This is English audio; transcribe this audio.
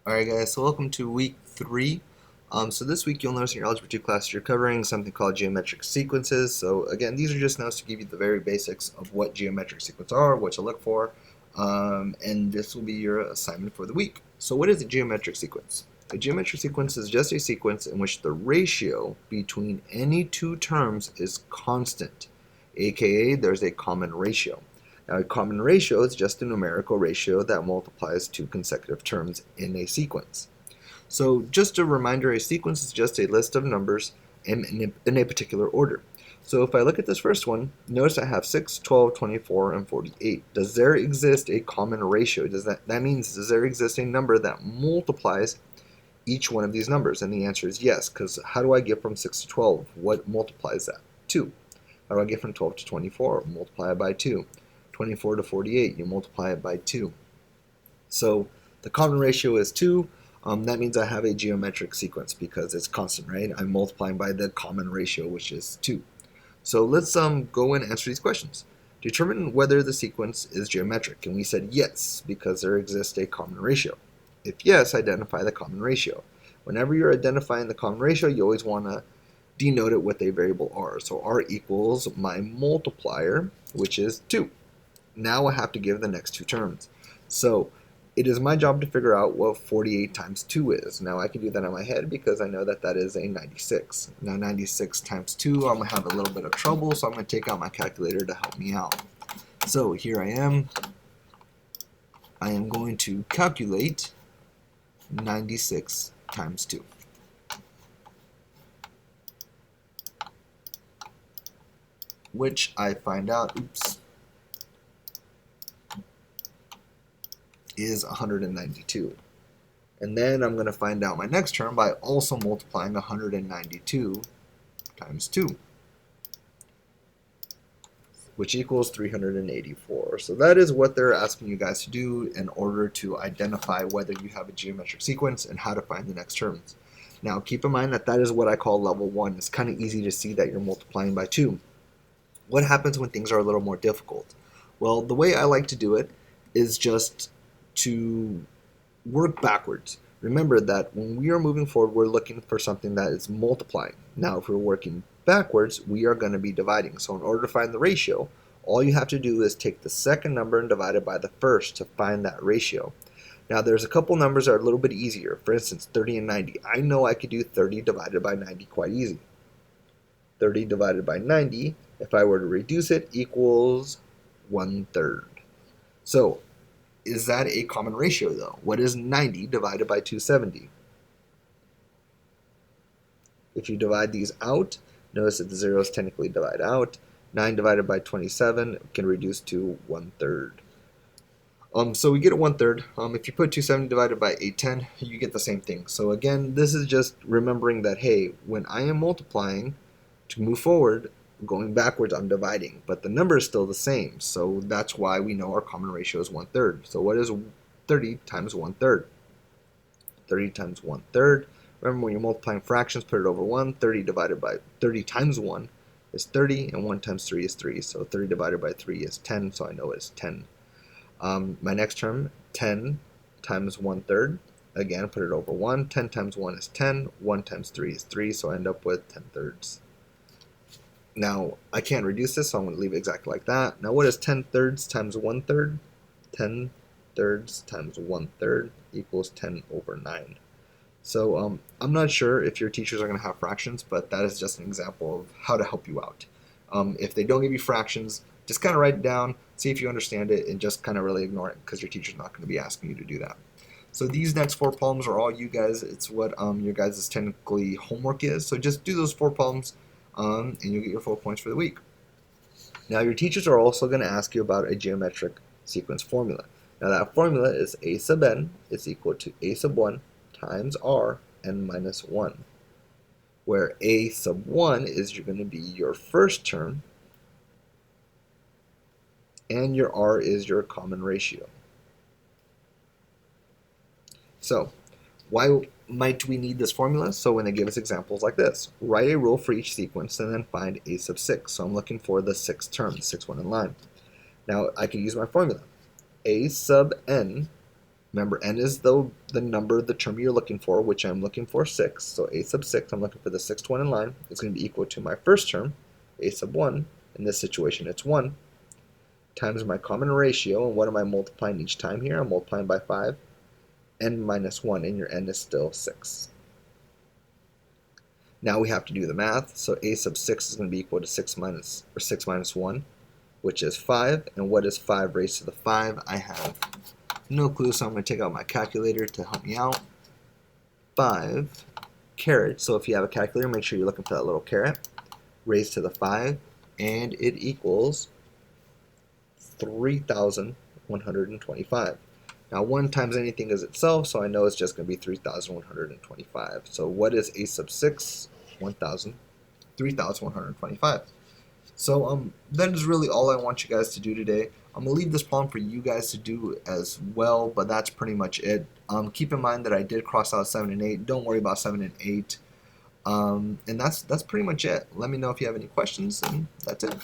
Alright guys, so welcome to week 3. So this week you'll notice in your Algebra 2 class you're covering something called geometric sequences. So again, these are just notes to give you the very basics of what geometric sequences are, what to look for, and this will be your assignment for the week. So what is a geometric sequence? A geometric sequence is just a sequence in which the ratio between any two terms is constant, aka there's a common ratio. Now, a common ratio is just a numerical ratio that multiplies two consecutive terms in a sequence. So just a reminder, a sequence is just a list of numbers in a particular order. So if I look at this first one, notice I have 6, 12, 24, and 48. Does there exist a common ratio? That means does there exist a number that multiplies each one of these numbers? And the answer is yes, because how do I get from 6 to 12? What multiplies that? 2. How do I get from 12 to 24? Multiply it by 2. 24 to 48, you multiply it by 2. So the common ratio is 2. That means I have a geometric sequence because it's constant, right? I'm multiplying by the common ratio, which is 2. So let's go and answer these questions. Determine whether the sequence is geometric. And we said yes, because there exists a common ratio. If yes, identify the common ratio. Whenever you're identifying the common ratio, you always want to denote it with a variable r. So r equals my multiplier, which is 2. Now I have to give the next two terms. So it is my job to figure out what 48 times 2 is. Now I can do that in my head because I know that that is a 96. Now 96 times 2, I'm going to have a little bit of trouble, so I'm going to take out my calculator to help me out. So here I am. I am going to calculate 96 times 2. Which I find out, is 192. And then I'm going to find out my next term by also multiplying 192 times 2, which equals 384. So that is what they're asking you guys to do in order to identify whether you have a geometric sequence and how to find the next terms. Now keep in mind that that is what I call level 1. It's kind of easy to see that you're multiplying by 2. What happens when things are a little more difficult? Well, the way I like to do it is just to work backwards. Remember that when we are moving forward, we're looking for something that is multiplying. Now, if we're working backwards, we are going to be dividing. So in order to find the ratio, all you have to do is take the second number and divide it by the first to find that ratio. Now, there's a couple numbers that are a little bit easier. For instance, 30 and 90. I know I could do 30 divided by 90 quite easy. 30 divided by 90, if I were to reduce it, equals 1/3. So is that a common ratio though? What is 90 divided by 270? If you divide these out, notice that the zeros technically divide out. 9 divided by 27 can reduce to 1/3. So we get a 1/3. If you put 270 divided by 810, you get the same thing. So again, this is just remembering that, hey, when I am multiplying to move forward, going backwards, I'm dividing, but the number is still the same. So that's why we know our common ratio is 1/3. So what is 30 times 1/3? 30 times 1/3. Remember, when you're multiplying fractions, put it over 1. 30 divided by 30 times 1 is 30, and 1 times 3 is 3. So 30 divided by 3 is 10, so I know it's 10. My next term, 10 times 1/3. Again, put it over 1. 10 times 1 is 10. 1 times 3 is 3, so I end up with 10/3. Now, I can't reduce this, so I'm going to leave it exactly like that. Now, what is 10/3 times 1/3? 10/3 times 1/3 equals 10/9. So I'm not sure if your teachers are going to have fractions, but that is just an example of how to help you out. If they don't give you fractions, just kind of write it down, see if you understand it, and just kind of really ignore it because your teacher's not going to be asking you to do that. So these next 4 problems are all you guys. It's what your guys' technically homework is. So just do those 4 problems, and you'll get your full points for the week. Now your teachers are also going to ask you about a geometric sequence formula. Now that formula is a sub n is equal to a sub 1 times r n minus 1, where a sub 1 is going to be your first term, and your r is your common ratio. So why might we need this formula? So when they give us examples like this, write a rule for each sequence and then find a sub 6. So I'm looking for the 6th term, the 6th one in line. Now I can use my formula. A sub n Remember, n is the number, the term you're looking for, which I'm looking for 6. So a sub 6, I'm looking for the sixth one in line. It's going to be equal to my first term, a sub 1. In this situation, it's 1, times my common ratio. And what am I multiplying each time here? I'm multiplying by 5. N minus 1, and your n is still 6. Now we have to do the math. So a sub 6 is going to be equal to 6 minus 1, which is 5. And what is 5 raised to the 5? I have no clue, so I'm going to take out my calculator to help me out. 5 caret, so if you have a calculator, make sure you're looking for that little caret, raised to the 5, and it equals 3,125. Now 1 times anything is itself, so I know it's just going to be 3,125. So what is a sub 6? 3,125. So that is really all I want you guys to do today. I'm going to leave this problem for you guys to do as well, but that's pretty much it. Keep in mind that I did cross out 7 and 8. Don't worry about 7 and 8. And that's pretty much it. Let me know if you have any questions, and that's it.